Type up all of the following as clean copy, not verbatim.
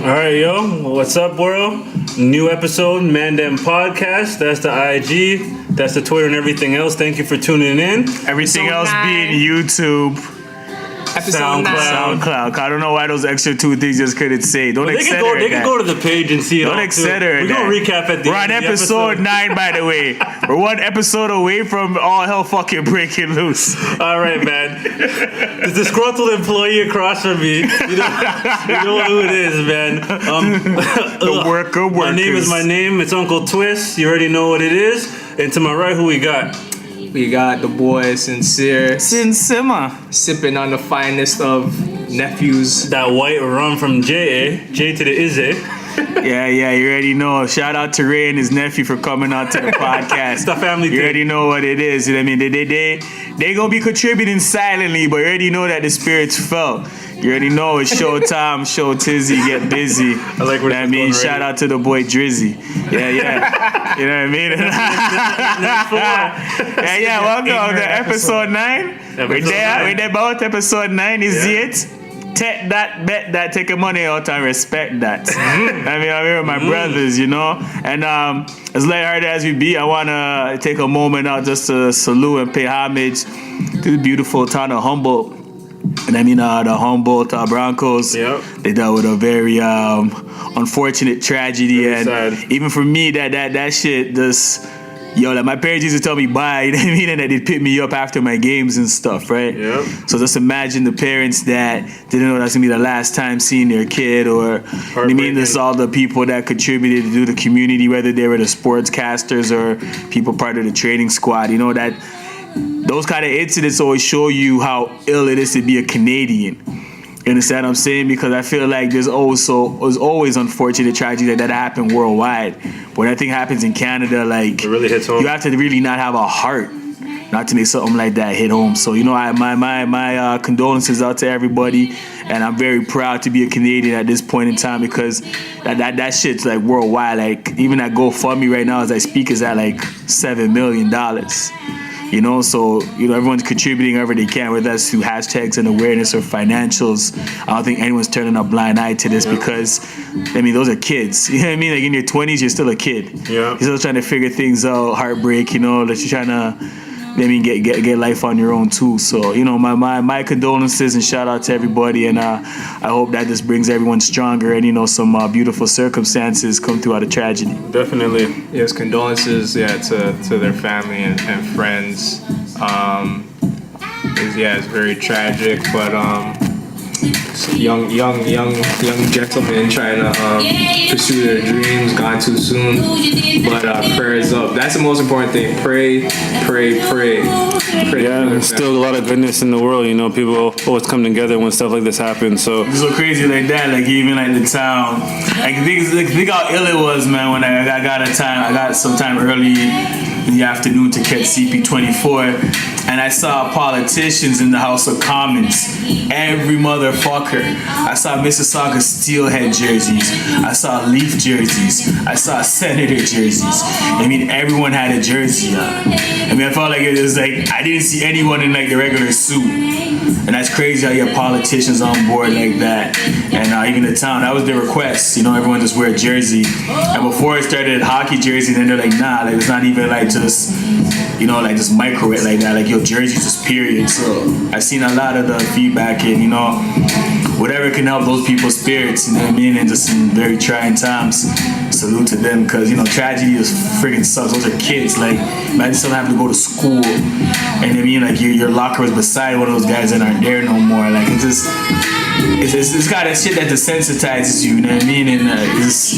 Alright, yo. What's up, world? New episode, Man Dem podcast. That's the IG, that's the Twitter and everything else. Thank you for tuning in. Everything else being YouTube. SoundCloud. I don't know why those extra two things just couldn't say. Don't etc. They can go to the page and see it. Don't etc. We're going to recap at the We're on episode 9, by the way. We're one episode away from all hell fucking breaking loose. All right, man. The disgruntled employee across from me. You know who it is, man. The worker workers. My name. It's Uncle Twist. You already know what it is. And to my right, who we got? We got the boy Sincere. Simmer. Sipping on the finest of nephews. That white rum from J, eh? J to the is, eh? Yeah, you already know. Shout out to Ray and his nephew for coming on to the podcast. It's the family thing. You already know what it is. You know what I mean? They gonna be contributing silently, but you already know that the spirits felt. You already know it's show time, show tizzy, get busy. I like what I mean. Shout out to the boy Drizzy. Yeah. You know what I mean? yeah. Welcome to episode 9. We're there about episode 9. Is it? Take that, bet that, take your money out and respect that. I mean, I'm here with my brothers, you know. And as lighthearted as we be, I want to take a moment out just to salute and pay homage to the beautiful town of Humboldt. And I mean, the Humboldt Broncos, they dealt with a very unfortunate tragedy. Very and sad. Even for me, that shit just... like my parents used to tell me bye, you know what I mean? And that they'd pick me up after my games and stuff, right? Yep. So just imagine the parents that didn't know that's gonna be the last time seeing their kid, or I mean, there's all the people that contributed to the community, whether they were the sportscasters or people part of the training squad. You know, that those kind of incidents always show you how ill it is to be a Canadian. You understand what I'm saying? Because I feel like there's always unfortunate tragedy that happen worldwide. But when that thing happens in Canada, like, it really hits home. You have to really not have a heart not to make something like that hit home. So, you know, my condolences out to everybody, and I'm very proud to be a Canadian at this point in time, because that shit's like worldwide. Like, even that GoFundMe right now as I speak is at like $7 million. You know, so, you know, everyone's contributing however they can, whether that's through hashtags and awareness or financials. I don't think anyone's turning a blind eye to this, because, I mean, those are kids. You know what I mean? Like, in your 20s, you're still a kid. Yeah. You're still trying to figure things out, heartbreak, you know, that you're trying to, I mean, get life on your own too. So, you know, my condolences and shout out to everybody, and I hope that this brings everyone stronger, and, you know, some beautiful circumstances come through out of tragedy. Definitely. Yes, condolences, to their family and friends. It's very tragic, but young gentlemen trying to pursue their dreams, gone too soon. But prayers up. That's the most important thing. Pray. Yeah, there's still a lot of goodness in the world. You know, people always come together when stuff like this happens. So it's so crazy like that. Like, even like the town. Like, think how ill it was, man. When I got some time early in the afternoon to catch CP24. And I saw politicians in the House of Commons. Every motherfucker. I saw Mississauga Steelhead jerseys. I saw Leaf jerseys. I saw Senator jerseys. I mean, everyone had a jersey on. I mean, I felt like it was like, I didn't see anyone in like the regular suit. And that's crazy how you have politicians on board like that. And even the town, that was the request. You know, everyone just wear a jersey. And before it started hockey jersey, then they're like, nah, like, it's not even like just, you know, like just micro it like that. Like, your jersey's just period. So I've seen a lot of the feedback, and, you know, whatever can help those people's spirits, you know what I mean? And just in very trying times, salute to them, because, you know, tragedy is friggin' sucks. Those are kids. Like, imagine someone having to go to school, and I mean, like, your locker was beside one of those guys that aren't there no more. Like, it's just, it's kind of shit that desensitizes you know what I mean? And just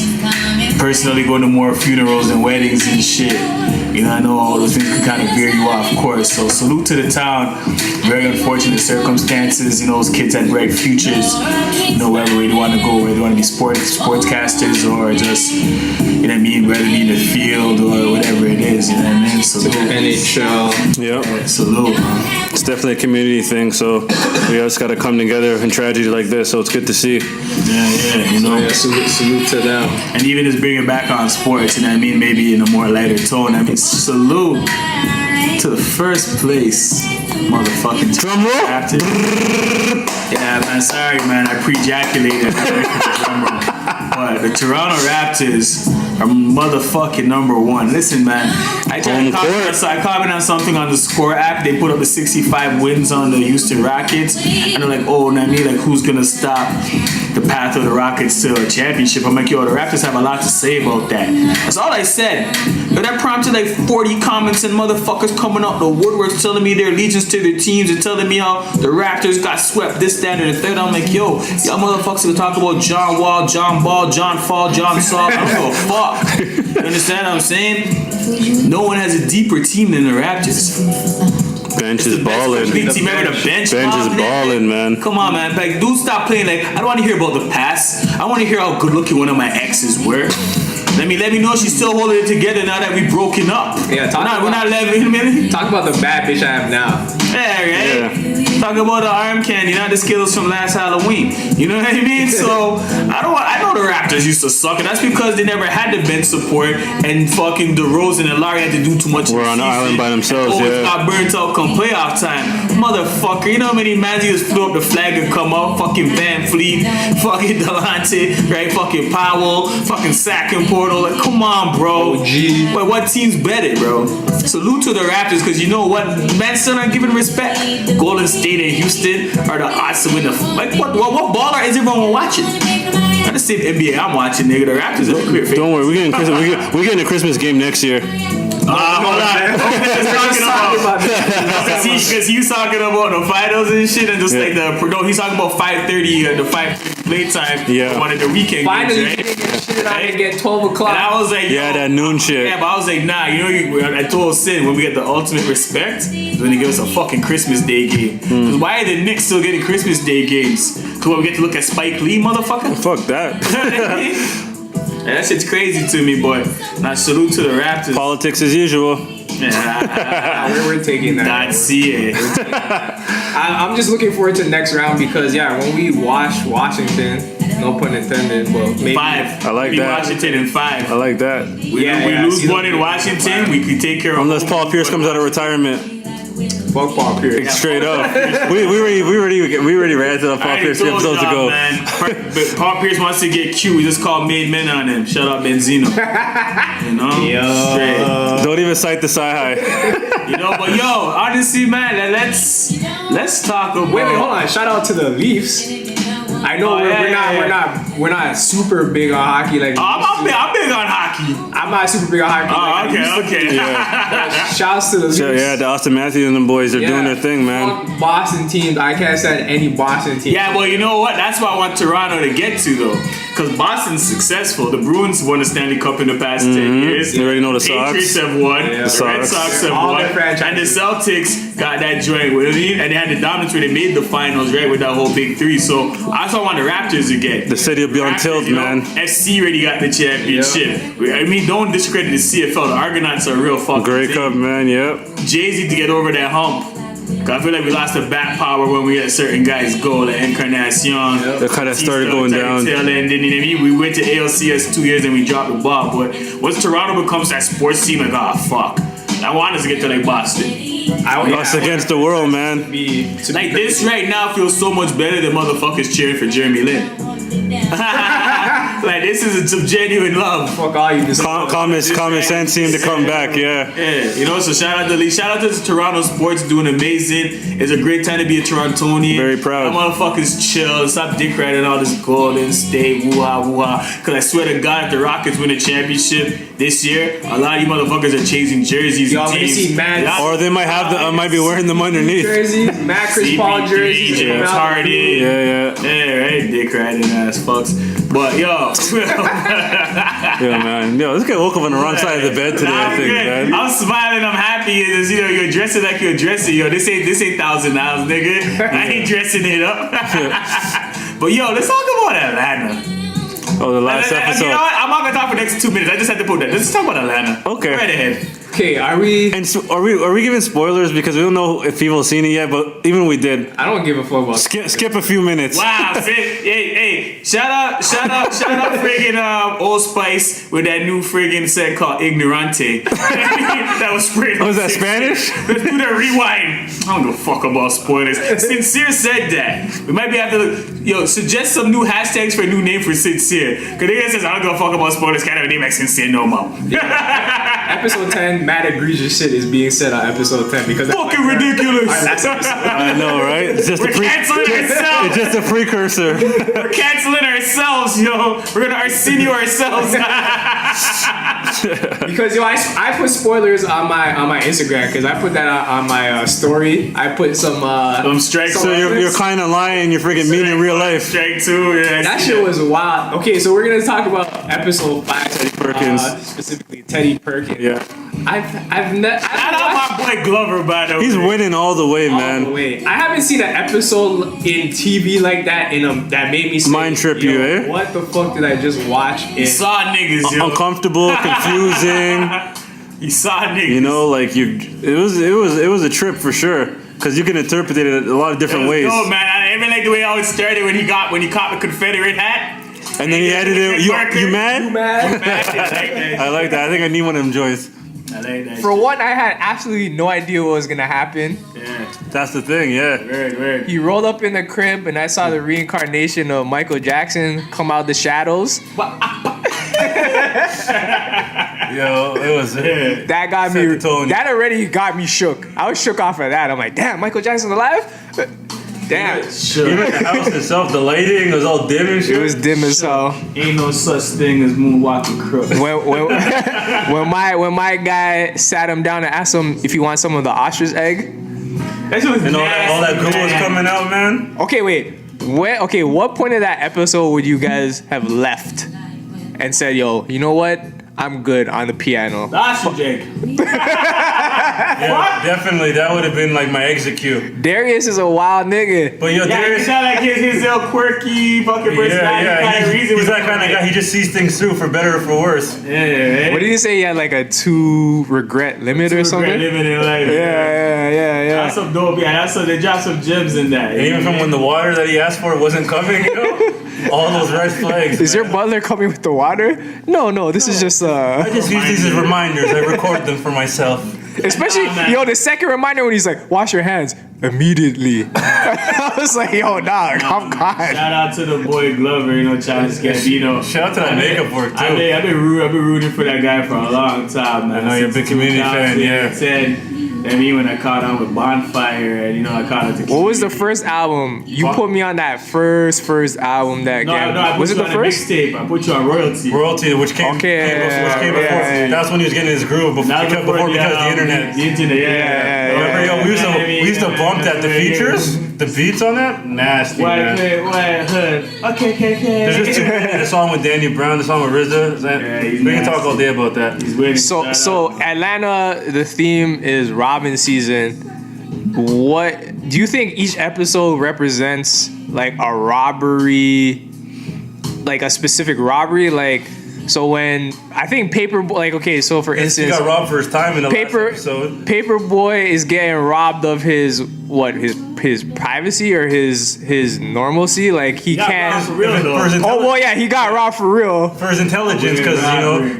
personally going to more funerals and weddings and shit. You know, I know all those things can kind of veer you off course. So salute to the town. Very unfortunate circumstances. You know, those kids had bright futures. You know, wherever they want to go, whether they want to be sportscasters or just, you know what I mean, whether it be in the field or whatever it is. You know what I mean? Salute. NHL. Yep. Yeah, salute. It's definitely a community thing. So we just got to come together in tragedy like this. So it's good to see. Yeah. You know, salute to them. And even just bringing back on sports. You know what I mean? Maybe in a more lighter tone. I mean, salute to the first place motherfucking drum roll. Yeah, man, sorry, man, I pre-ejaculated. I went for the drum roll. the Toronto Raptors are motherfucking number one. Listen, man, I commented on something on the Score app. They put up the 65 wins on the Houston Rockets, and they're like, oh, Nami, like, who's gonna stop the path of the Rockets to a championship? I'm like, yo, the Raptors have a lot to say about that. That's all I said. But that prompted like 40 comments and motherfuckers coming out the woodworks telling me their allegiance to their teams and telling me how the Raptors got swept, this, that, and the third. I'm like, yo, y'all motherfuckers will talk about John Wall, John Ball, John Fall, John Saul. I don't give a fuck. You understand what I'm saying? No one has a deeper team than the Raptors. Bench is balling. Team ever. The bench is balling, man. Come on, man. Like, dude, stop playing. Like, I don't want to hear about the past. I want to hear how good looking one of my exes were. Let me know she's still holding it together now that we broken up. Yeah, we're not living. Talk about the bad bitch I have now. Yeah, right? Yeah. Talk about the arm candy, not the Skittles from last Halloween. You know what I mean? So I know the Raptors used to suck, and that's because they never had the bench support, and fucking DeRozan and Larry had to do too much. We're on the island by themselves. Always got burnt out come playoff time, motherfucker. You know how many mans just flew up the flag and come out? Fucking Van Fleet, fucking Delonte, right? Fucking Powell, fucking Sack and Portal. Like, come on, bro. OG. Wait, what team's better, bro? Salute to the Raptors, because you know what? Man still not giving respect. Golden State and Houston are the odds to win the... Like, what baller is everyone watching? Not the same NBA I'm watching, nigga. The Raptors are clear. Don't worry, we're getting a Christmas game next year. Hold on. Because he's talking about the finals and shit, and just like he's talking about 5:30, the 5:30 playtime. Yeah. One of the weekend Finally, games, right? you get shit and I get 12 o'clock. And I was like, Yeah, that noon shit. Yeah, but I was like, nah, I told Sin when we get the ultimate respect, when they give us a fucking Christmas Day game. Because why are the Knicks still getting Christmas Day games? Because we get to look at Spike Lee, motherfucker? Fuck that. Yeah, that shit's crazy to me, boy. Now, salute to the Raptors. Politics as usual. We're taking that. Not see it. I'm just looking forward to the next round because, when we watch Washington, no pun intended, but maybe 5. I like Maybe that. Washington in 5. I like that. We lose one in Washington, we could take care of. Unless Paul Pierce comes out of retirement. fuck Paul Pierce. Straight up. we already ranted on Paul Pierce episodes ago. Man. But Paul Pierce wants to get cute. We just called made men on him. Shout out Benzino. You know? Straight. Don't even cite the sci-high. You know, but yo, honestly, man, let's talk about. Wait, hold on. Shout out to the Leafs. I know we're not super big on hockey like. I'm big on hockey. I'm not super big on hockey. Okay. Yeah. Shouts to the Leafs. So yeah, the Austin Matthews and them boys, they're doing their thing, man. Fuck Boston teams. I can't stand any Boston team. Yeah, well, you know what? That's what I want Toronto to get to, though. Because Boston's successful. The Bruins won the Stanley Cup in the past 10 years. You already know the Patriots Sox. have won. Yeah. The Red Sox have All won. the franchises. And the Celtics got that joint. You know what I mean? And they had the dominance where they made the finals, right? With that whole big three. So that's what I want the Raptors to get. The city will be on tilt, man. SC already got the championship. Yeah. I mean, don't discredit the CFL. The Argonauts are a real fucking Grey team. Cup, man. Yep. Jay-Z to get over that hump. I feel like we lost the bat power when we let certain guys go, like Encarnacion. That kind of started going down. And then, you know what I mean? We went to ALCS 2 years and we dropped the ball. But once Toronto becomes that sports team, like, fuck. I want us to get to like Boston. Us against the world, man. Like this right now feels so much better than motherfuckers cheering for Jeremy Lin. Like this is some genuine love. Fuck all you. Common sense seemed to come back, yeah. Yeah, you know, so shout out to Lee. Shout out to Toronto sports doing amazing. It's a great time to be a Torontonian. Very proud. That motherfuckers chill. Stop dick riding all this Golden State woo-ha. Cause I swear to God, if the Rockets win a championship this year, a lot of you motherfuckers are chasing jerseys and teams. See Matt, Or they might have might be wearing them underneath. jerseys, Matt Chris Paul jerseys, James Harden. Yeah. Yeah, right, dick riding ass fucks. But yo, Yeah, man. Yo, this guy woke up on the wrong side of the bed today, I think, man. I'm smiling, I'm happy. It's, you know, you're dressing like you're dressing. Yo, this ain't $1,000, nigga. I ain't dressing it up. But yo, let's talk about Atlanta. Oh, the last episode. You know what? I'm not gonna talk for the next 2 minutes. I just had to put that. Let's talk about Atlanta. Okay. Right ahead. Okay, are we? And so are we giving spoilers because we don't know if people have seen it yet? But even we did. I don't give a fuck about. Skip a few minutes. Wow, hey, shout out, friggin' Old Spice with that new friggin' set called Ignorante. That was sprayed. Was that Spanish? Let's do that rewind. I don't give a fuck about spoilers. Sincere said that. We might be have to, suggest some new hashtags for a new name for Sincere. Cause they says, I don't give a fuck about spoilers, can't have a name like Sincere no more. Episode 10, mad egregious shit is being said on episode 10 because that's Fucking ridiculous. I know, right? It's just We're canceling ourselves. It's just a precursor. We're canceling ourselves, yo. We're gonna Arsenio ourselves. Because I put spoilers on my Instagram because I put that on my story. I put some strikes. So you're kind of lying. You're freaking mean in real life. Strike 2. Yeah, that shit was wild. Okay, so we're gonna talk about episode 5. Teddy Perkins. Specifically Teddy Perkins. Yeah. Shout out my boy Glover, by the way. He's winning all the way, man. I haven't seen an episode in TV like that that made me say, mind trip you, eh? What the fuck did I just watch? You saw niggas, yo. Uncomfortable, confusing. You saw niggas. You know, like it was a trip for sure. Cause you can interpret it a lot of different ways. No, man. I even like the way it always started when he caught the Confederate hat. And then he added it. You mad? You mad? I like that. I think I need one of them joints. I like that. For one, I had absolutely no idea what was gonna happen. Yeah. That's the thing, yeah. Word. He rolled up in the crib and I saw the reincarnation of Michael Jackson come out the shadows. Yo, it was. That got Set me. the tone. That already got me shook. I was shook off of that. I'm like, damn, Michael Jackson's alive. Damn. Sure. Even the house itself, the lighting was all dim and shit. It was dim as hell. Ain't no such thing as moonwalking crook. When my guy sat him down and asked him if he wants some of the ostrich egg. That shit was And all nasty, that goo was coming out, man. Okay, wait. What point of that episode would you guys have left and said, yo, you know what? I'm good on the piano. Ostrich egg. Yeah, definitely. That would have been like my execute. Darius is a wild nigga. But yo, Yeah, Darius. he's not like his little quirky fucking personality kind of reason. He's that kind of guy. He just sees things through for better or for worse. Yeah. What did he say? He had like a 2 regret limit or something? Living in life. Yeah. That's some dope. Yeah, they dropped some gems in that. And even from when the water that he asked for wasn't coming, all those red flags. Is your man. butler coming with the water? No, this is just I just use these as reminders. I record them for myself. especially the second reminder when he's like, wash your hands immediately. I was like, yo, dog, I'm gone. Shout out to the boy Glover, Childish Gambino. Shout out to that makeup work too. I've been rooting for that guy for a long time, man. I know you're a big community fan, yeah. And me when I caught on with Bonfire, and I caught on to. What was the first album? You put me on that first album that I was put it you the on a first? mixtape. I put you on Royalty. Royalty, which came before. Yeah. That's when he was getting his groove before because the internet. The internet, yeah. Remember, yo, we used to bump that. The features, the beats on that, nasty, man. White hood. Okay. There's just too many. The song with Danny Brown, the song with RZA. We can talk all day about that. He's winning. So Atlanta, the theme is Robin season. What do you think each episode represents? Like a robbery, like a specific robbery, like. So when I think so for instance, He got robbed for his time in the last episode. Paperboy is getting robbed of his privacy or his normalcy. Like he can't. For real, though. He got robbed for real. For his intelligence, because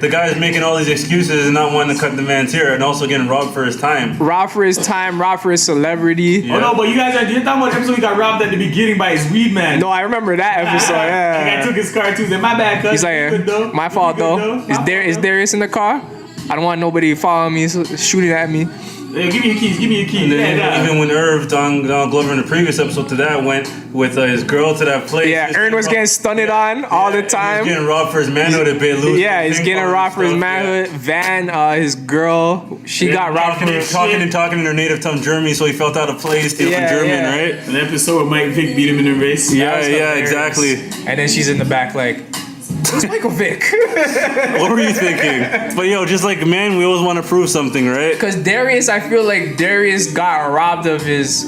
the guy's making all these excuses and not wanting to cut the man's hair, and also getting robbed for his time. Robbed for his time, robbed for his celebrity. Yeah. Oh no, but you're talking about the episode he got robbed at the beginning by his weed man. No, I remember that episode. Yeah. The guy took his car too. Said, my bad, cuz. He's like, my fault though. Is Darius in the car? I don't want nobody following me, shooting at me. Hey, give me your keys. And then even when Irv, Don Glover in the previous episode to that went with his girl to that place. Yeah, Ern was getting stunted on all the time. He's getting robbed for his manhood at Beirut. Yeah, he's getting robbed for his manhood. Van, his girl, she got robbed for talking in her native tongue, German, so he felt out of place in German, right? An episode where Mike Vick beat him in the race. Yeah, exactly. And then she's in the back like, it's Michael Vick. What were you thinking? But yo, just like man, we always want to prove something, right? Because Darius, I feel like Darius got robbed of his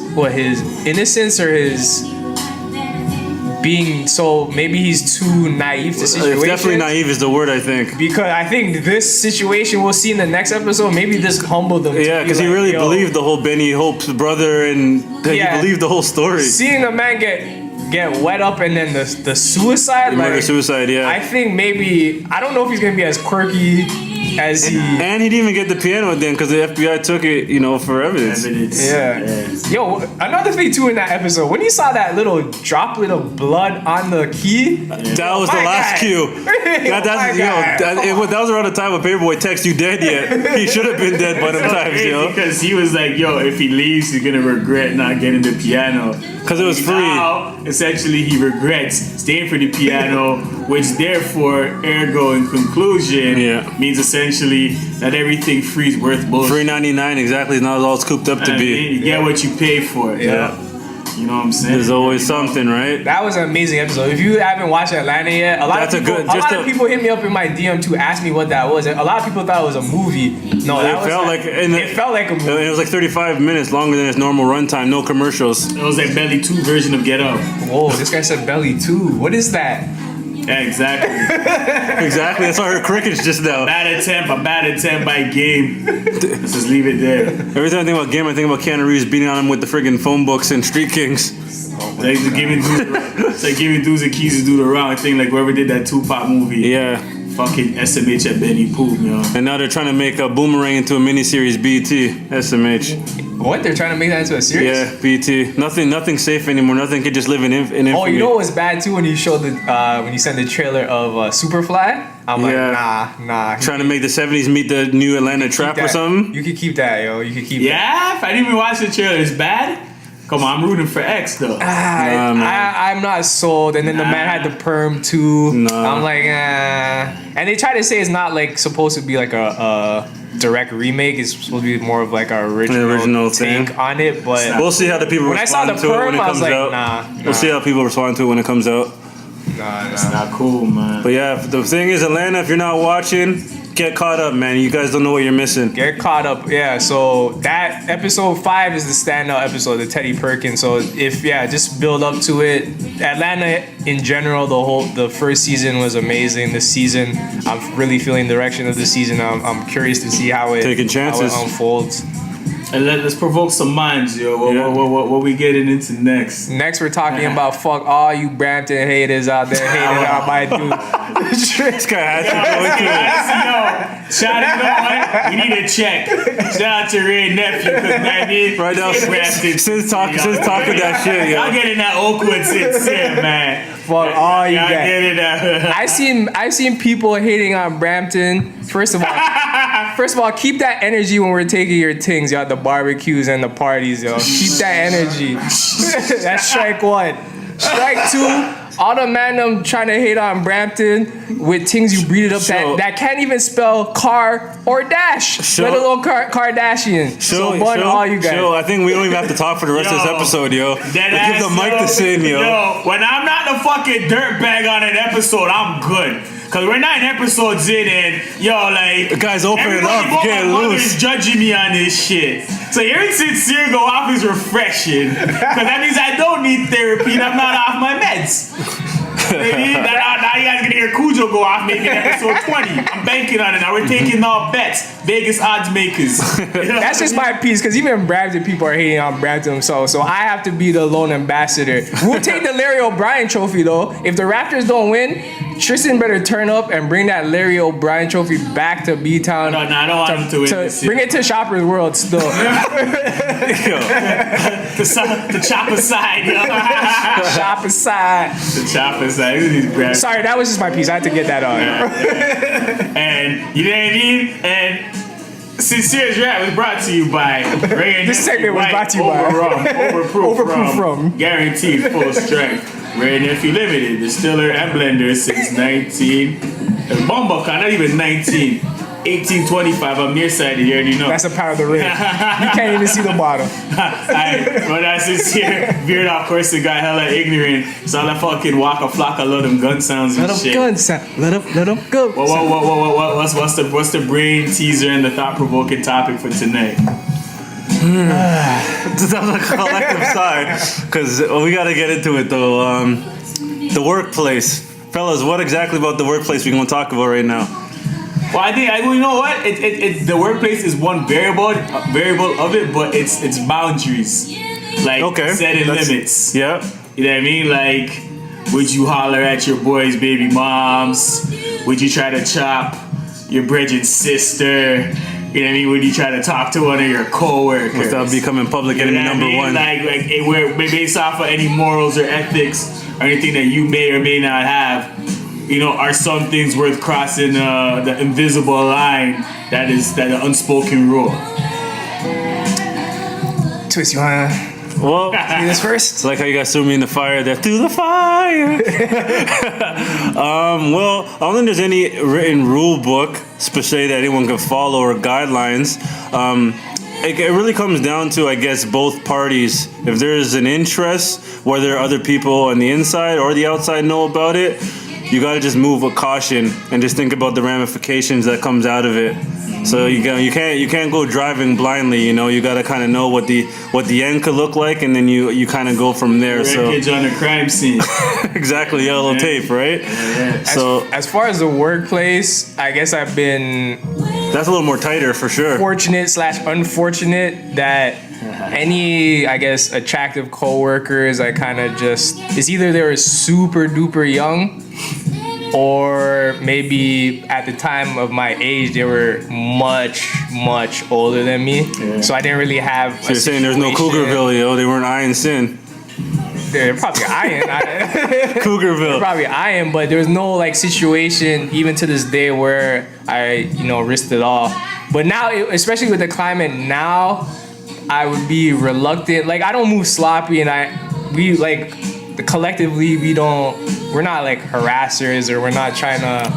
innocence or his being, so maybe he's too naive to situations. Definitely naive is the word, I think. Because I think this situation we'll see in the next episode, maybe this humbled him. Yeah, because he really believed the whole Benny Hope's brother, and he believed the whole story. Seeing a man get get wet up and then the suicide. Murder suicide, yeah. I think maybe I don't know if he's gonna be as quirky as he. And he didn't even get the piano then because the FBI took it, for evidence. Yeah. Yo, another thing too in that episode, when you saw that little droplet of blood on the key, That was the last cue. That was around the time when Paperboy text you dead yet. He should have been dead by the times, yo. Because he was like, yo, if he leaves, he's gonna regret not getting the piano. Because it was free. Now, essentially, he regrets staying for the piano, which therefore, ergo, in conclusion, means essentially that everything free is worth bullshit. $3.99 exactly is not all it's cooped up to be. You get what you pay for. Yeah. You know what I'm saying? There's always something, right? that was an amazing episode. If you haven't watched Atlanta yet, a lot of people hit me up in my DM to ask me what that was. A lot of people thought it was a movie. No, it felt like a movie. It was like 35 minutes longer than its normal runtime. No commercials. It was like Belly 2 version of Get Up. Whoa, this guy said Belly 2. What is that? Yeah, exactly. Exactly. That's why I heard crickets just now. A bad attempt by Game. Let's just leave it there. Every time I think about Game, I think about Keanu Reeves beating on him with the friggin' phone books and Street Kings. It's like giving dudes the keys to do the wrong thing, like whoever did that Tupac movie. Yeah. Fucking SMH at Benny Poop, yo. And now they're trying to make a Boomerang into a miniseries. BT, SMH. What? They're trying to make that into a series? Yeah, BT. Nothing safe anymore. Nothing can just live in infamy. Oh, you know what was bad too when you showed when you sent the trailer of Superfly? I'm like, nah. Trying to make the 70s meet the new Atlanta Trap or something? You could keep that, yo. You could keep that. Yeah, if I didn't even watch the trailer, it's bad. Come on, I'm rooting for X though. I'm not sold. And then the man had the perm too. Nah. I'm like, And they try to say it's not like supposed to be like a direct remake. It's supposed to be more of like an original take thing on it. But we'll see how the people respond to it when it comes out. Nah. We'll see how people respond to it when it comes out. It's not cool, man. But yeah, the thing is, Atlanta, if you're not watching, get caught up, man. You guys don't know what you're missing. Get caught up, yeah. So that episode 5 is the standout episode, the Teddy Perkins. So just build up to it. Atlanta in general, the first season was amazing. This season, I'm really feeling the direction of the season. I'm curious to see how it unfolds. And let's provoke some minds, yo. What we getting into next? Next, we're talking about fuck all you Brampton haters out there hating on my dude. This guy has to go into it. Shout out, we need a check. Shout out to Ray Nephew, because man, right now, since talking that shit, yo. Y'all getting that awkward sincere, man. Fuck all you guys. I I've seen people hating on Brampton. First of all, keep that energy when we're taking your things, yo, at the barbecues and the parties, yo. Keep that energy. That's strike 1. Strike 2. All the man them trying to hate on Brampton with things you breed it up that can't even spell car or dash, let alone Kardashian. So all you guys. I think we don't even have to talk for the rest of this episode, yo. Give the mic to Sin, yo. When I'm not the fucking dirtbag on an episode, I'm good. Cause we're 9 episodes in and the guy's opening up, getting loose. Is judging me on this shit. So hearing Sincere go off is refreshing. Cause that means I don't need therapy and I'm not off my meds. Maybe now you guys gonna hear Cujo go off maybe in episode 20. I'm banking on it. Now we're taking all bets. Vegas odds makers. That's just my piece, because even Brampton people are hating on Brampton themselves. So I have to be the lone ambassador. We'll take the Larry O'Brien trophy though. If the Raptors don't win, Tristan better turn up and bring that Larry O'Brien trophy back to B-Town. No, I don't want him to win this year. Bring it to Shoppers World still. The chop aside, yo. Shop aside. The chop aside. Sorry, that was just my piece. I had to get that on. And you know what I mean? And Sincere's Rap was brought to you by This segment was brought to you by Overproof Rum. Guaranteed full strength. Ray Nephew Limited, distiller and blender since not even 1825. I'm nearsighted, you already know. That's a power of the ring. You can't even see the bottom. When I Sincere veered off course, the guy hella ignorant. So I fucking walk a flock, I love them gun sounds and shit. Let them go. What's the brain teaser and the thought provoking topic for tonight? That was a collective sigh, because we got to get into it though. The workplace, fellas. What exactly about the workplace we gonna talk about right now? Well, I think you know what? The workplace is one variable of it, but it's boundaries, like setting limits. Yeah. You know what I mean? Like, would you holler at your boy's baby moms? Would you try to chop your brethren's sister? You know what I mean? Would you try to talk to one of your coworkers? Without becoming public enemy number one. Like we're based off of any morals or ethics or anything that you may or may not have. You know, are some things worth crossing the invisible line that the unspoken rule? Twist, you wanna Well, do this first? it's like how you guys threw me in the fire there. Through the fire. Well, I don't think there's any written rule book, especially that anyone can follow or guidelines. It really comes down to, I guess, both parties. If there's an interest, whether other people on the inside or the outside know about it, you gotta just move with caution and just think about the ramifications that comes out of it. So you can't go driving blindly. You know, you gotta kind of know what the end could look like, and then you kind of go from there. Wreckage on the crime scene. Exactly, yellow tape, right? Yeah. So As far as the workplace, I guess I've been that's a little more tighter for sure. fortunate/unfortunate that any, I guess, attractive coworkers, I kind of just, it's either they were super duper young, or maybe at the time of my age they were much older than me. Yeah. So I didn't really have. So you're saying there's no Cougarville, yo? They weren't eyeing sin. They're probably eyeing. Cougarville. Probably eyeing, but there was no like situation even to this day where I risked it all. But now, especially with the climate now, I would be reluctant. Like, I don't move sloppy, and collectively we're not like harassers, or we're not trying to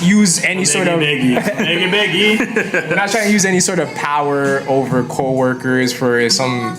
use any sort of Beggy. we're not trying to use any sort of power over coworkers for some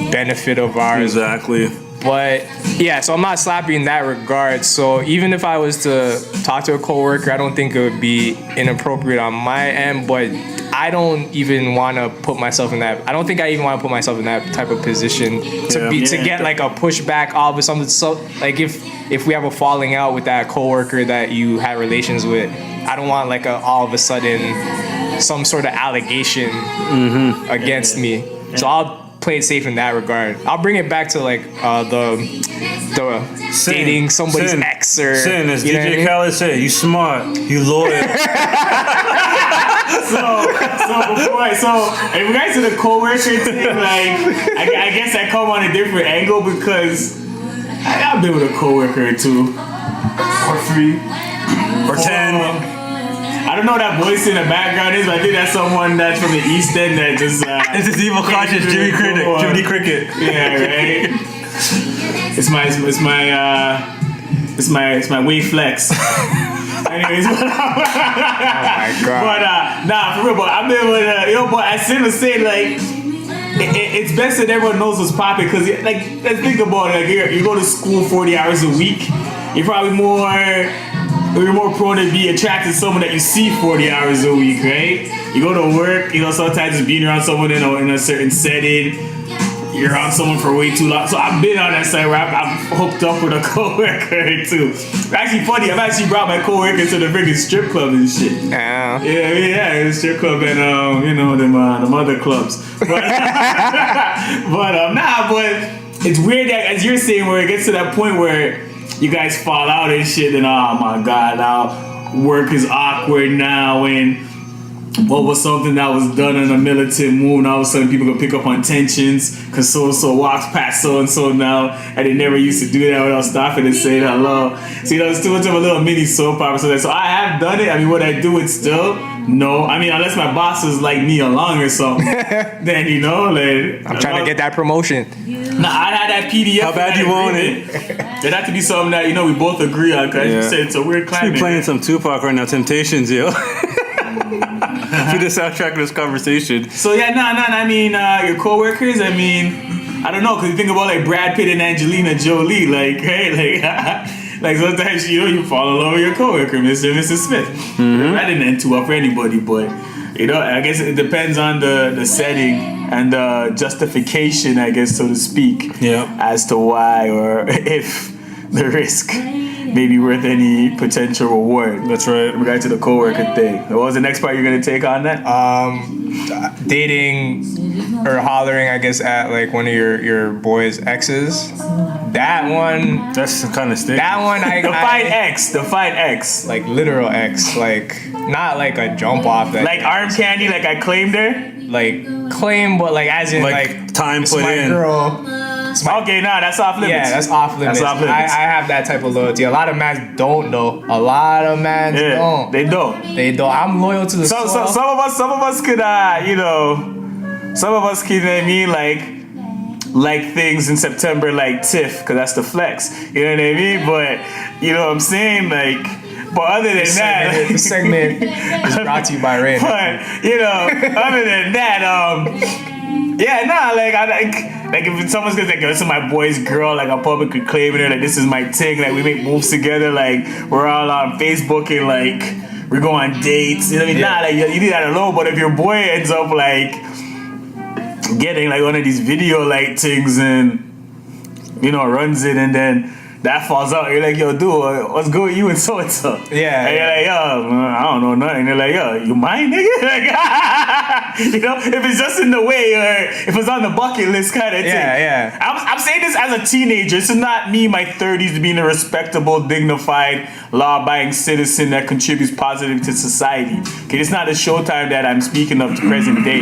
benefit of ours. Exactly. But yeah, so I'm not sloppy in that regard. So even if I was to talk to a coworker, I don't think it would be inappropriate on my end. But I don't even want to put myself in that. I don't think I even want to put myself in that type of position to get like a pushback all of a sudden. So like if we have a falling out with that coworker that you had relations with, I don't want like all of a sudden some sort of allegation against me. So I'll play it safe in that regard. I'll bring it back to like the dating somebody's ex or sin. As DJ Khaled said, you smart, you loyal. So in regards to the coworker thing, like I guess I come on a different angle because I've been with a coworker or two, or three, Or 10. I don't know what that voice in the background is, but I think that's someone that's from the East End that just It's this evil conscious Jimmy Cricket. Yeah, right. It's my wave flex. Anyways, Oh my god. but nah, for real. But I've been with but as Sim was saying, like it's best that everyone knows what's popping, because like let's think about it. Like you go to school 40 hours a week, you're probably more prone to be attracted to someone that you see 40 hours a week, right? You go to work, sometimes just being around someone in a certain setting, you're around someone for way too long. So I've been on that side where I'm hooked up with a coworker too. It's actually funny. I've actually brought my coworker to the freaking strip club and shit. Yeah. Yeah, the strip club and them other clubs. But but it's weird that, as you're saying, where it gets to that point where you guys fall out and shit, and oh my god, now work is awkward now, and what was something that was done in a militant move, and all of a sudden people gonna pick up on tensions because so-and-so walks past so-and-so now, and they never used to do that without stopping and saying hello. So it's too much of a little mini soap opera. So I have done it. I mean, would I do it still? No. I mean, unless my bosses like me along or something, then like I'm trying to get that promotion. Nah, I had that PDF. How bad you want it? It'd have to be something that we both agree on, because you said it's a weird climate. Be playing some Tupac right now, Temptations, yo. For the soundtrack of this conversation. So yeah, I mean, your coworkers. I mean, I don't know, because you think about like Brad Pitt and Angelina Jolie, like hey, like sometimes you fall in love with your coworker, Mr. and Mrs. Smith. I didn't end too up for anybody, but I guess it depends on the setting and the justification, I guess, so to speak, as to why or if the risk may be worth any potential reward. That's right. In regard to the coworker thing. What was the next part you're gonna take on that? dating or hollering, I guess, at like one of your boys' exes. That one, That's kind of sticky. that one, Define X. like literal ex, like not like a jump off that Like arm candy, like I claimed her. like claim, but like as in Like, time it's put my in. girl. Okay, nah, that's off limits. Yeah, that's off limits. That's off limits. I have that type of loyalty. A lot of mans don't though. A lot of mans Yeah, don't. they don't. They don't. I'm loyal to the Some soil. of us could, some of us could, you know what I mean, like things in September, like TIFF, because that's the flex. You know what I mean? But you know what I'm saying, like. But other than that, The segment is brought to you by Rain. but you know, other than that, yeah, nah, like if someone's gonna like, this is my boy's girl, like I'm publicly claiming her, like this is my thing, like we make moves together, like we're all on Facebook and like we go on dates, you know what I mean? Yeah. Nah, like you do that alone, but if your boy ends up like getting like one of these video like things and you know runs it and then that falls out, you're like, yo, dude, what's good with you and so and so? Yeah, And you're like, yo, I don't know nothing. They're like, yo, you mind, nigga? Like, you know, if it's just in the way or if it's on the bucket list kind of thing. Yeah. I'm saying this as a teenager. This is not me in my 30s being a respectable, dignified, law-abiding citizen that contributes positively to society. Okay, it's not a showtime that I'm speaking of to present day.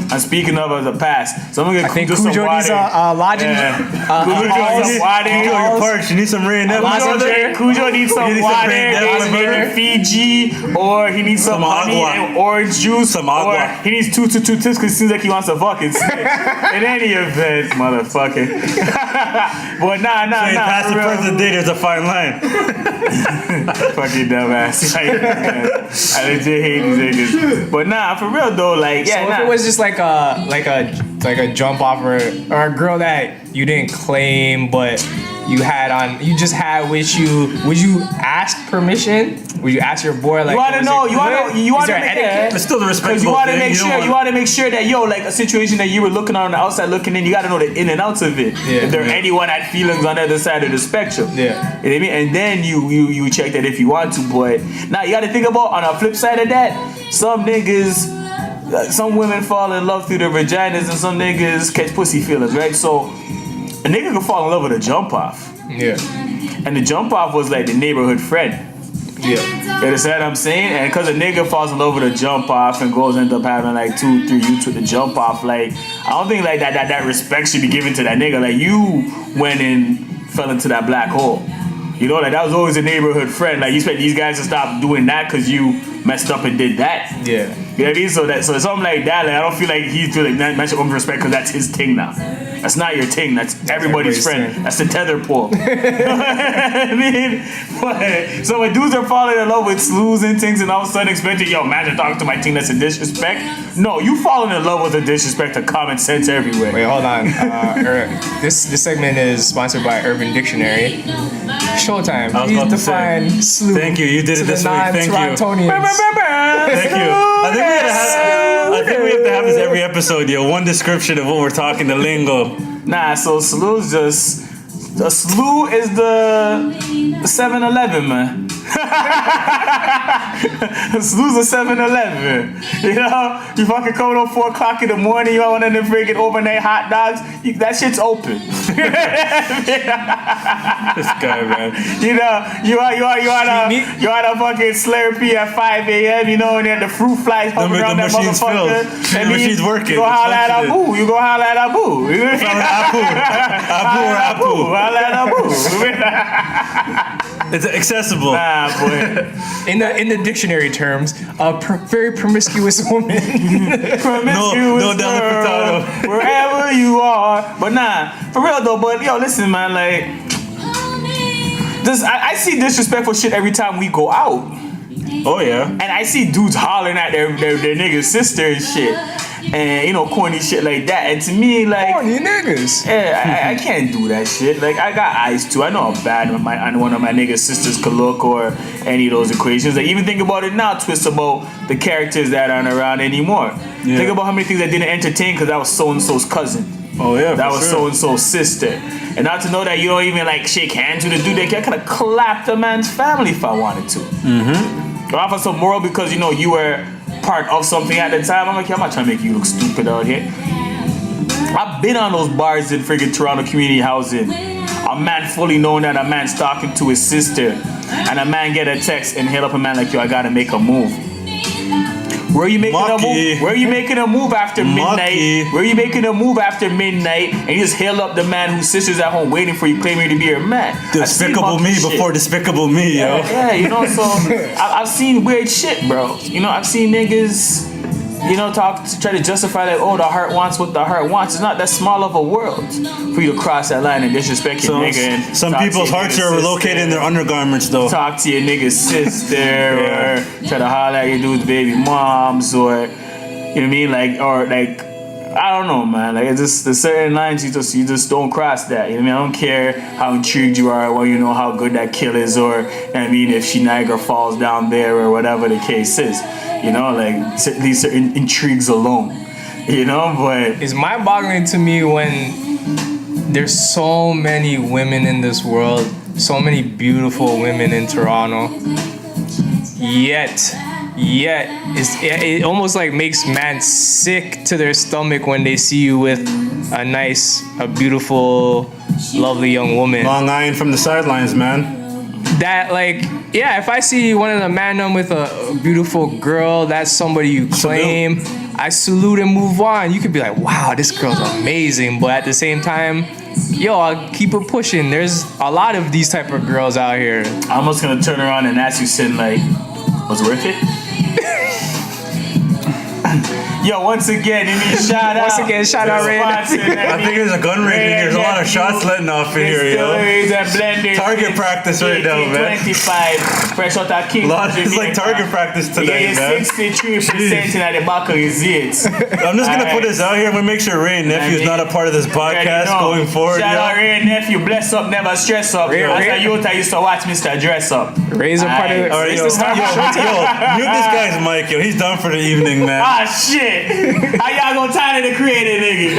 I'm speaking of as a past. So I'm gonna I think Cujo some Cujo needs water. lodging. Cujo needs some water. You're parched. You need some rain. Cujo needs some You need some water, Van Dam maybe Fiji, or he needs some honey agua. and orange juice, Some agua. or he needs two tips because it seems like he wants a fucking stick. In any event, motherfucker. But nah. Past for the real. present day, there's a fine line. Fucking dumbass. I legit hate these niggas. But nah, for real though, like yeah, So if nah. it was just like a jump offer or a girl that you didn't claim but you just had with you, would you ask permission? Would you ask your boy like? You want to know? You want to Is there etiquette? It's still the respectable Because you want to thing. make don't sure want- you want to make sure that yo, like a situation that you were looking on the outside looking in, you got to know the in and outs of it. Yeah. If there anyone had feelings on the other side of the spectrum. Yeah. You know what I mean? And then you check that if you want to, but now you got to think about on the flip side of that, some niggas, some women fall in love through their vaginas, and some niggas catch pussy feelings, right? So a nigga can fall in love with a jump off, Yeah. and the jump off was like the neighborhood friend. Yeah. You understand what I'm saying? And because a nigga falls in love with a jump off and girls end up having like 2-3 youths with the jump off, like I don't think like that respect should be given to that nigga. Like you went and fell into that black hole. You know, like that was always a neighborhood friend. Like you expect these guys to stop doing that because you messed up and did that. Yeah. You know what I mean? So something like that, like I don't feel like he feel like that should respect because that's his thing now. That's not your thing. That's everybody's friend. thing. That's the tether pole. You know what I mean? But, so when dudes are falling in love with slews and things and all of a sudden expecting, yo, imagine talking to my team, that's a disrespect. No, you falling in love with a disrespect to common sense everywhere. Wait, hold on. This segment is sponsored by Urban Dictionary. Showtime. I was Please about to say. define slew. Thank you. You did it to this the week. Thank you. non-Torontonians. Thank you. I think we have to have this every episode, yo. One description of what we're talking, the lingo. Nah, so slew's just a slew is the 7-Eleven, man. Slew's a 7-Eleven. You know, you fucking coming on 4 o'clock in the morning, you want one of them freaking overnight hot dogs, that shit's open. This guy, man. You know, you are a fucking Slurpee at 5 a.m. You know, and then the fruit flies hovering around that machine's motherfucker. filled. The machine's working. You go holla at Abu. You go holla at Abu. Apu. Holla at Abu. It's accessible. Nah, boy. In the dictionary terms, a very promiscuous woman. Promiscuous no Della girl, Furtado. wherever you are. But nah, for real though. But yo, listen, man. Like, I see disrespectful shit every time we go out. Oh yeah. And I see dudes hollering at their nigga's sister and shit. And, you know, corny shit like that. And to me, like... Corny niggas. Yeah, I can't do that shit. Like, I got eyes too. I know how bad one of my nigga's sisters could look or any of those equations. Like, even think about it now, twist about the characters that aren't around anymore. Yeah. Think about how many things I didn't entertain because that was so-and-so's cousin. Oh yeah. That for was sure. so-and-so's sister. And not to know that you don't even, like, shake hands with a dude. I could have clapped a man's family if I wanted to. Mm-hmm. Or offer some moral because, you know, you were part of something at the time. I'm like, I'm not trying to make you look stupid out here. I've been on those bars in friggin' Toronto community housing. A man fully knowing that a man's talking to his sister, and a man get a text and hit up a man like, yo, I gotta make a move. Where are you making a move? Where are you making a move after midnight? Where are you making a move after midnight? And you just hail up the man whose sister's at home waiting for you, claiming to be your man. Despicable me before despicable me, yo. Yeah, you know, so I've seen weird shit, bro. You know, I've seen niggas, you know, talk to try to justify that, oh, the heart wants what the heart wants. It's not that small of a world for you to cross that line and disrespect your nigga. And some people's hearts are located in their undergarments, though. Talk to your nigga's sister or try to holler at your dude's baby moms or, you know what I mean? Like, or like, I don't know, man. Like, it's just the certain lines you just don't cross that. You know what I mean? I don't care how intrigued you are, or you know how good that kill is, or you know what I mean, if she Niagara falls down there or whatever the case is. You know, like these certain intrigues alone. You know, but it's mind-boggling to me when there's so many women in this world, so many beautiful women in Toronto. Yet it almost like makes man sick to their stomach when they see you with a beautiful, lovely young woman. Long eyeing from the sidelines, man. That, like, yeah, if I see one of the Man Dem with a beautiful girl, that's somebody you claim. I salute and move on. You could be like, wow, this girl's amazing, but at the same time, yo, I'll keep it pushing. There's a lot of these type of girls out here. I'm almost gonna turn around and ask you, Sin, like, was it worth it? Yo, once again, shout out. Once again, shout out, Ray. I think there's a gun range. There's a lot of shots letting off in here, yo. Target practice right now, man. 25, fresh out of King. It's like target practice today, man. 63% in the back of his ears. I'm just gonna put this out here. I'm gonna make sure Ray and Nephew is not a part of this podcast going forward. Shout out Ray and Nephew. Bless up, never stress up. As a youth, I used to watch Mr. Dress Up. Ray's a part of it. Yo, mute this guy's mic, yo. He's done for the evening, man. Ah, shit. How y'all gonna tie to the creative nigga?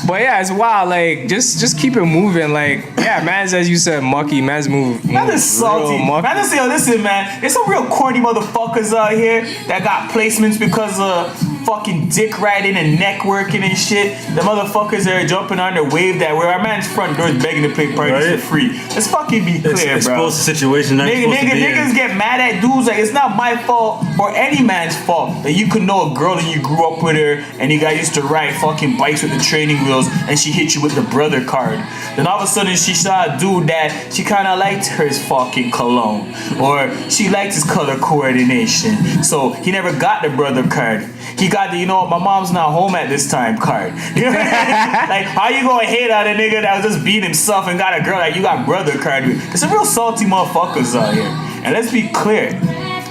But yeah, it's wild. Like, just keep it moving. Like, yeah, man's, as you said, mucky. Man's move. Man is salty. Man is say, listen, man. There's some real corny motherfuckers out here that got placements because of fucking dick riding and neck working and shit. The motherfuckers that are jumping on their wave that where our man's front door is begging to play parties for free. Let's fucking be clear, it's bro. Supposed to situation Niggas get mad at dudes like it's not my fault or any man's fault that you could know a girl and you grew up with her and you guys used to ride fucking bikes with the training wheels and she hit you with the brother card. Then all of a sudden she saw a dude that she kind of liked his fucking cologne or she liked his color coordination. So he never got the brother card. He got the, you know what, my mom's not home at this time card. Like, how you gonna hate on a nigga that was just beating himself and got a girl that you got brother card with? There's some real salty motherfuckers out here. And let's be clear.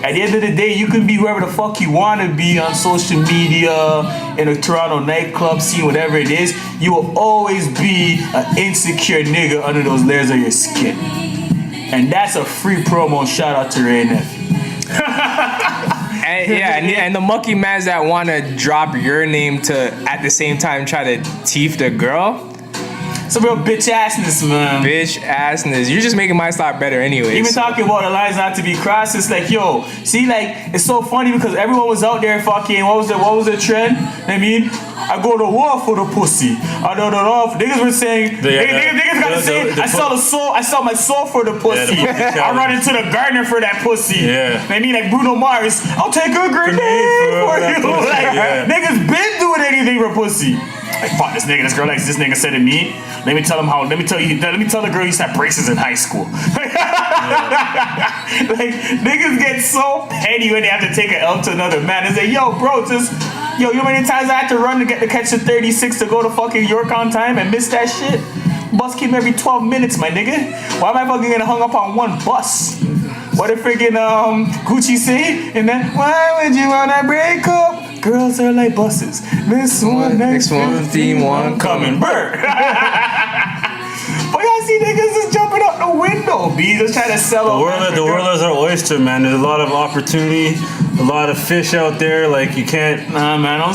At the end of the day, you can be whoever the fuck you want to be on social media, in a Toronto nightclub scene, whatever it is. You will always be an insecure nigga under those layers of your skin. And that's a free promo. Shout out to Ray and Nephew. And the mucky mans that want to drop your name to at the same time try to teeth the girl. It's a real bitch assness, man. Bitch assness. You're just making my style better anyway. Even talking about the lines not to be crossed, it's like, yo, see, like, it's so funny because everyone was out there fucking, what was the trend? I mean, I go to war for the pussy. I don't know. Niggas were saying, niggas got to say, I sell my soul for the pussy. I run into the gardener for that pussy. Yeah. I mean, like Bruno Mars, I'll take a grenade for you. Like, niggas been doing anything for pussy. Like, fuck this nigga, this girl likes this nigga said to me. Let me tell the girl you used to have braces in high school. Like, niggas get so petty when they have to take an L to another man and say, yo, bro, you know how many times I had to run to catch the 36 to go to fucking York on time and miss that shit? Bus came every 12 minutes, my nigga. Why am I fucking getting hung up on one bus? What did freaking Gucci say? And then, why would you wanna break up? Girls are like buses. This one, next one, theme one, coming, bird. But y'all see niggas just jumping out the window, B, just trying to sell the world is our oyster, man. There's a lot of opportunity, a lot of fish out there. Like, you can't. Nah, man, I don't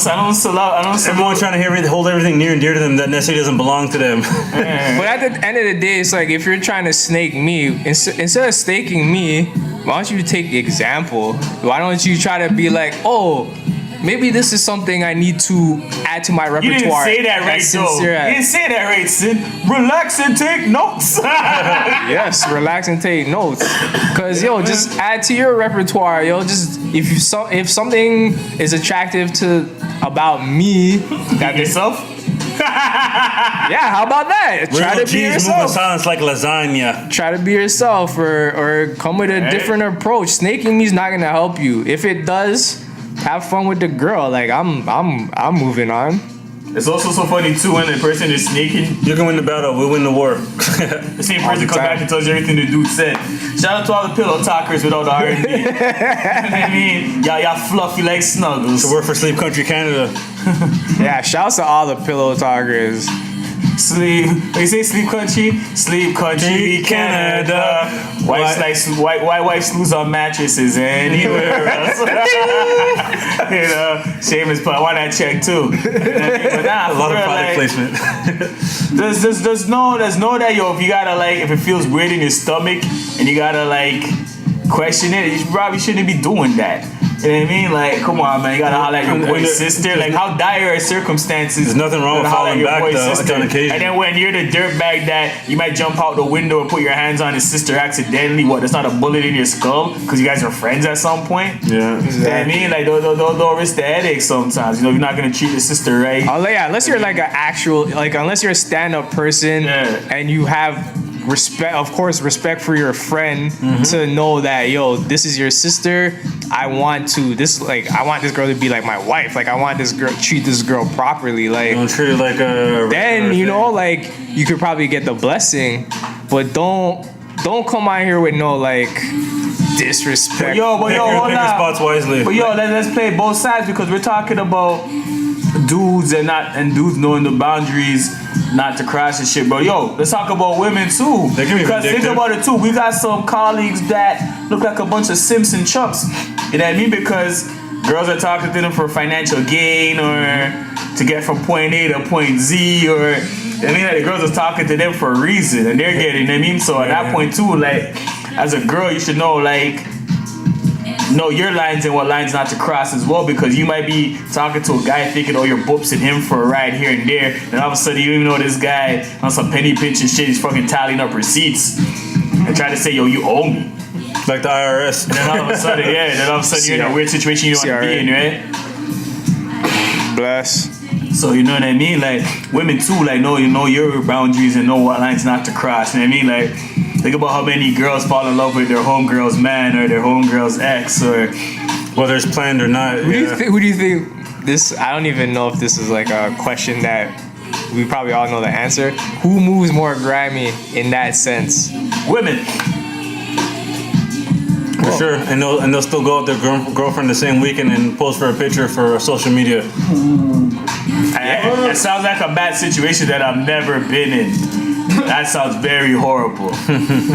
Everyone's trying to hold everything near and dear to them that necessarily doesn't belong to them. But at the end of the day, it's like if you're trying to snake me, instead of staking me, why don't you take the example? Why don't you try to be like, oh, maybe this is something I need to add to my repertoire. You didn't say that right, though. You didn't say that right, Sid. Relax and take notes. Yes, relax and take notes. Cause yo, just add to your repertoire. Yo, just if something is attractive about me, Got yourself. yeah, how about that? Try Real to be cheese moving yourself. silence like lasagna. Try to be yourself, or come with a different approach. Snaking me is not gonna help you. If it does, have fun with the girl. Like I'm moving on. It's also so funny too when the person is sneaking. You can win the battle, we win the war. The same person comes back and tells you everything the dude said. Shout out to all the pillow talkers with all the R&B. You know what I mean? Y'all fluffy like snuggles. To work for Sleep Country Canada. Yeah, shouts to all the pillow talkers. Sleep. They say Sleep Country. Sleep Country Canada. White wives lose on mattresses anywhere else. You know, Seamus put one that check too. But nah, A lot of product like, placement. there's no that yo, if you gotta like, if it feels weird in your stomach and you gotta like question it, you probably shouldn't be doing that. You know what I mean? Like, come on, man. You gotta holler at your boy's sister. Like, how dire are circumstances? There's nothing wrong with holler at falling your back, boy's though, sister. on occasion. And then when you're the dirtbag that you might jump out the window and put your hands on his sister accidentally, what? That's not a bullet in your skull because you guys are friends at some point. Yeah. You know what I mean? Like, don't risk the headache sometimes. You know, you're not gonna treat your sister right. Oh yeah, unless you're like an actual, like unless you're a stand-up person and you have respect for your friend to know that yo, this is your sister. I want this girl to be like my wife. Like I want this girl treat this girl properly. Like Don't treat it like a. then you know like you could probably get the blessing, but don't come out here with no like disrespect. But hold Pick your on. spots wisely. But let's play both sides because we're talking about dudes and dudes knowing the boundaries not to crash and shit. But let's talk about women too. They can be because think vindictive. about it too. We got some colleagues that look like a bunch of Simpson chumps. You know what I mean? Because girls are talking to them for financial gain or to get from point A to point Z or I mean like the girls are talking to them for a reason and they're getting, you know what I mean? So at that point too, like as a girl you should know your lines and what lines not to cross as well because you might be talking to a guy thinking, oh, you're boopsing him for a ride here and there, and all of a sudden you don't even know this guy on some penny pinch and shit, he's fucking tallying up receipts and trying to say, yo, you owe me. Like the IRS. And then all of a sudden, you're in a weird situation you don't want to be in, right? Bless. So you know what I mean? Like women too, like know your boundaries and know what lines not to cross. You know what I mean? Like think about how many girls fall in love with their homegirl's man or their homegirl's ex or Whether it's planned or not. Who do you think this? I don't even know if this is like a question that we probably all know the answer. Who moves more grimy in that sense? women. For sure. And they'll still go out with their girlfriend the same weekend and post for a picture for social media. It sounds like a bad situation that I've never been in. That sounds very horrible.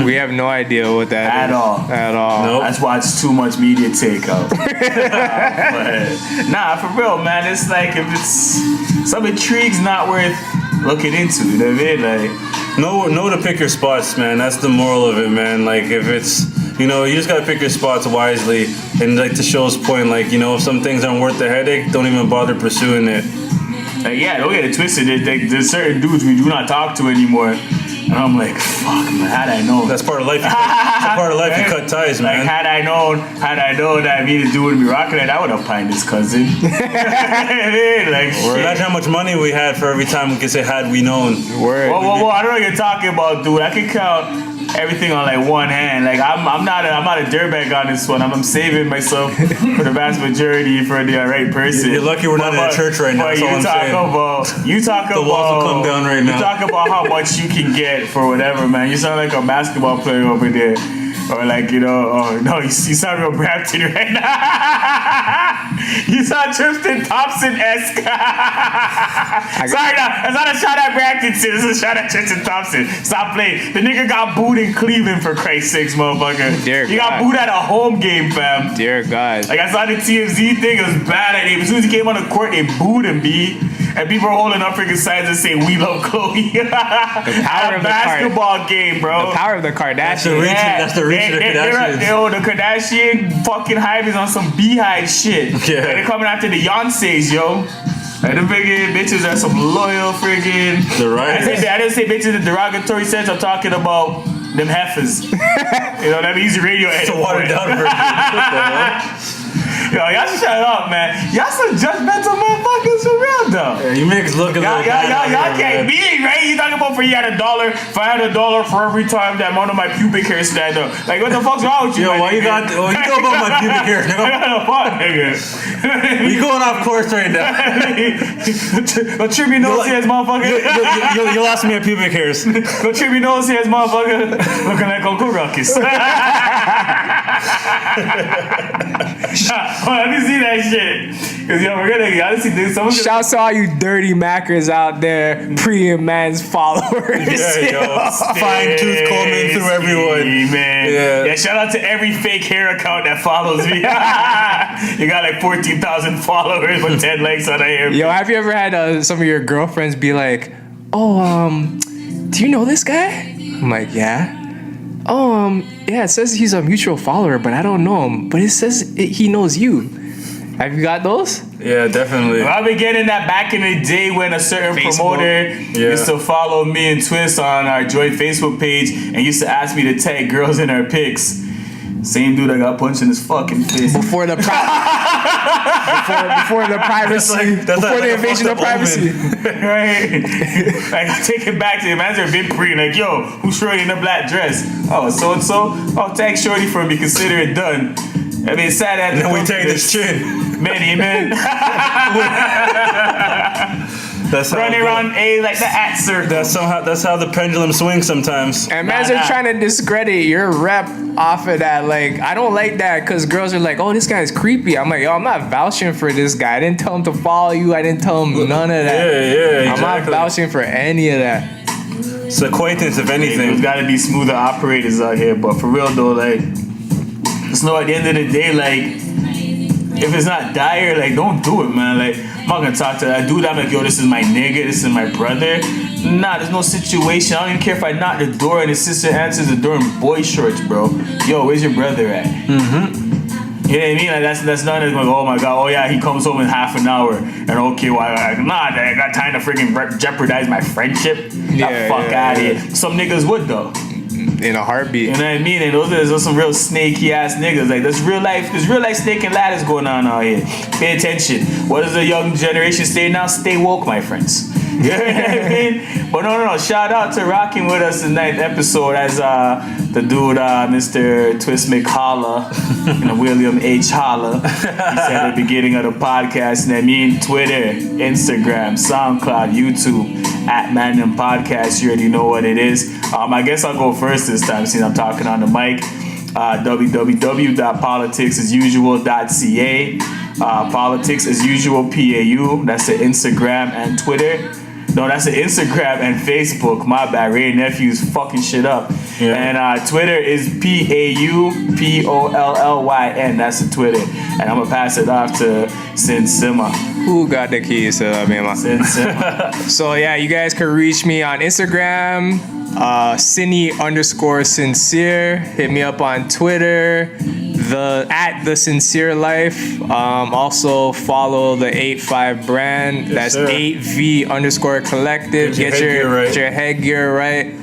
We have no idea what that At is. all. At all. Nope. That's why it's too much media takeout. But, nah, for real, man. It's like if it's some intrigue's not worth looking into. You know what I mean? Like, Know to pick your spots, man. That's the moral of it, man. Like if it's, you just gotta pick your spots wisely. And like to Show's point, like if some things aren't worth the headache, don't even bother pursuing it. yeah, don't get it twisted. There's certain dudes we do not talk to anymore. And I'm like, fuck, man, how'd I know? That's part of life. It's a part of life. You cut ties, Like, man. had I known that I needed to do would be rocking it, I would have pined his cousin. Like, shit. Imagine how much money we had for every time we could say had we known. Word. Whoa, I don't know what you're talking about, dude. I can count everything on like one hand. Like I'm not a dirtbag on this one. I'm saving myself for the vast majority for the right person. You're lucky we're not in a church right now. But That's all I'm saying. You talk The walls will come down right now. You talk about how much you can get for whatever, man. You sound like a basketball player over there. Or like, oh no, you sound real Brampton right now. You sound Tristan Thompson-esque. Sorry, no, that's not a shot at Brampton, this is a shot at Tristan Thompson. Stop playing. The nigga got booed in Cleveland for Christ's sakes, motherfucker. Dear He got God. booed at a home game, fam. Dear God. Like I saw the TMZ thing, it was bad at him. As soon as he came on the court, they booed him, B. and people are holding up freaking signs that say "We love Chloe." power At a of the basketball game, bro. The power of the Kardashians. That's the reach of the Kardashians. The Kardashian fucking hype is on some beehive shit. Yeah. And they're coming after the Beyoncés, yo. Like the freaking bitches are some loyal freaking. The right. I didn't say bitches in derogatory sense. I'm talking about them heifers. You know, that means radio. It's a watered down version. What the hell? Yo, y'all shut up, man. Y'all some judgmental motherfuckers for real, though. Yeah, you make us look a little Y'all can't be, right? You talking about if I had $1 for every time that one of my pubic hairs stand up. Like, what the fuck's wrong with you? Yo, why you got? Oh, you go about my pubic hair, I nigga. got no fuck, nigga. We going off course right now. Go trim your nose here, motherfucker. You lost me at pubic hairs. Go trim your nose here, motherfucker. Looking like Uncle Ruckus. Let me see that shit. Cause yo, we're gonna honestly do someone. Shouts to all you dirty Mackers out there, pre and man's followers. Yeah, yo. Fine tooth combing through everyone. Man. Yeah, shout out to every fake hair account that follows me. You got like 14,000 followers with 10 likes on a hair. Yo, have you ever had some of your girlfriends be like, "Oh, do you know this guy?" I'm like, "Yeah." "Oh, yeah, it says he's a mutual follower, but I don't know him. But it says he knows you." Have you got those? Yeah, definitely. Well, I've been getting that back in the day when a certain Facebook. promoter used to follow me and Twist on our joint Facebook page and used to ask me to tag girls in our pics. Same dude that got punched in his fucking face. Before the before the privacy, before the invasion of privacy. Right? Like, take it back to the manager been pre, like, yo, who's Shorty in a black dress? Oh, so and so? Oh, tag Shorty for me, consider it done. I mean, sad at the And we take this chin. Many men. That's how running around A like the at circle. That's how the pendulum swings sometimes. And man's are trying to discredit your rep off of that. Like, I don't like that because girls are like, "Oh, this guy's creepy." I'm like, yo, I'm not vouching for this guy. I didn't tell him to follow you. I didn't tell him none of that. Yeah, I'm not vouching for any of that. It's acquaintance, if anything. There's gotta be smoother operators out here, but for real though, like, it's no, at the end of the day, like, if it's not dire, like, don't do it, man. Like, I'm not gonna talk to that dude. I'm like, yo, this is my nigga, this is my brother. Nah, there's no situation. I don't even care if I knock the door and his sister answers the door in boy shorts, bro. Yo, where's your brother at? Mm-hmm. You know what I mean? Like, that's not like, oh my god, oh yeah, he comes home in half an hour. And okay, well, I got time to freaking jeopardize my friendship. Yeah, Fuck out of here. Some niggas would though. In a heartbeat. You know what I mean? And those are some real snaky ass niggas. Like, there's real life snake and ladders going on out here. Pay attention. What does the young generation say now? Stay woke, my friends. You know what I mean? But no. Shout out to rocking with us in that episode as the dude, Mr. Twist McHolla, William H. Holla. He said at the beginning of the podcast, and I mean Twitter, Instagram, SoundCloud, YouTube, at Man Dem Podcast. You already know what it is. I guess I'll go first this time since I'm talking on the mic. www.politicsasusual.ca. Politics as usual PAU. That's the Instagram and Twitter. No, that's the Instagram and Facebook. My bad. Ray Nephew's fucking shit up. Yeah. And Twitter is PAUPOLLYN. That's the Twitter. And I'm gonna pass it off to Sin Sima. Who got the keys to that, man? Sin Sima. So yeah, you guys can reach me on Instagram, Cinny_sincere. Hit me up on Twitter, @The Sincere Life. Also follow the 85 brand. Yes, that's sir. 8V_collective. Get your headgear right.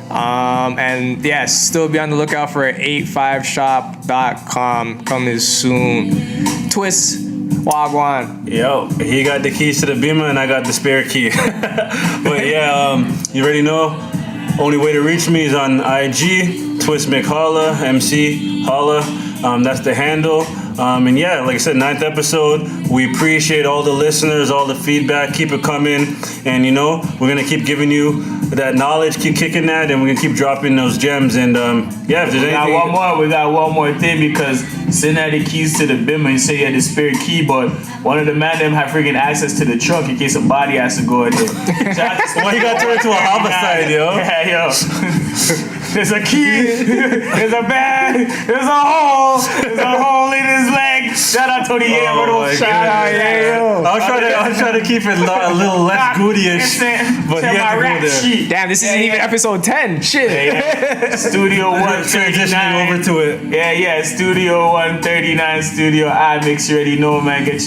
And yeah, still be on the lookout for 85shop.com coming soon. Twist, Wagwan. Yo, he got the keys to the Beamer and I got the spare key. But yeah, you already know. Only way to reach me is on IG, Twist McHolla, MC Holla. That's the handle. And yeah, like I said, 9th episode. We appreciate all the listeners, all the feedback. Keep it coming. And we're gonna keep giving you that knowledge, keep kicking that, and we're gonna keep dropping those gems. And yeah, if there's anything, we got one more thing, because send out the keys to the Bimmer and say you had the spare key, but one of the Man Dem have freaking access to the trunk in case a body has to go in there. Why you gotta turn it to a homicide, yo? Yeah, yo. There's a key, there's a bag, there's a hole in his leg. Shout out Tony Yayo. Oh my Shout out goodness. Yayo. I was trying to keep it a little less goodyish, but he had to go there. Damn, this isn't even episode 10. Shit. Yeah. Studio Transitioning 139. over to it. Yeah, Studio 139, Studio I. Make sure you know, man. Get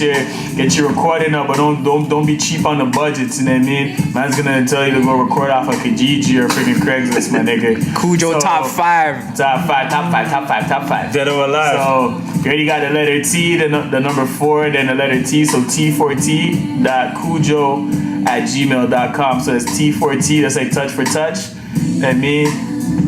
your recording up, but don't be cheap on the budgets. You know what I mean? Man's gonna tell you to go record off of Kijiji or freaking Craigslist, my nigga. Cujo So, top 5. Top five. Dead or alive. So you already got the letter T, the number 4, then the letter T. So T4T dot Cujo at gmail.com. So it's T4T. That's like touch for touch. That means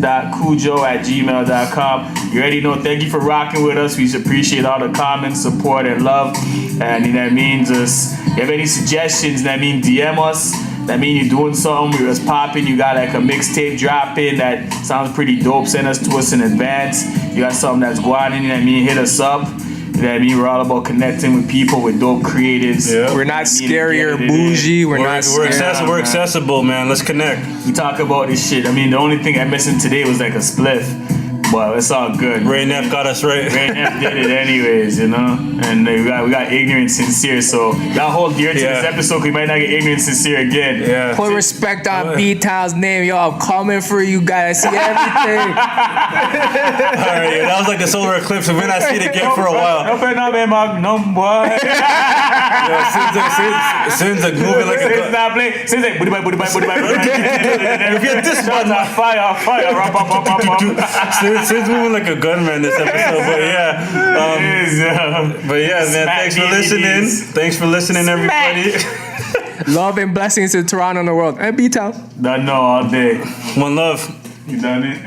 Cujo at gmail.com. You already know. Thank you for rocking with us. We appreciate all the comments, support, and love. And you know what I mean? Just if you have any suggestions, that mean DM us. That mean you're doing something, we was popping, you got like a mixtape dropping that sounds pretty dope, send us to us in advance. You got something that's going on, you know what I mean? Hit us up. You know what I mean? We're all about connecting with people with dope creatives. Yeah. We're not scary or bougie. We're not We're scary. we're accessible, man. Let's connect. We talk about this shit. I mean, the only thing I'm missing today was like a spliff. But it's all good. Ray Neff got us right. Ray Neff did it anyways, you know? And we got ignorant sincere, so y'all hold dear to this episode because we might not get ignorant sincere again. Yeah. Put respect on B-Town's name, yo. I'm coming for you guys. See everything. Alright, that was like a solar eclipse. We may not see it again for a while. Since like moving like a Since like booty bye. If you're this one, Fire. Since moving like a gunman this episode, but yeah. But yeah, man, thanks for listening. Thanks for listening, everybody. Love and blessings to Toronto and the world. And B-Town. Done know all day. One love. You done it?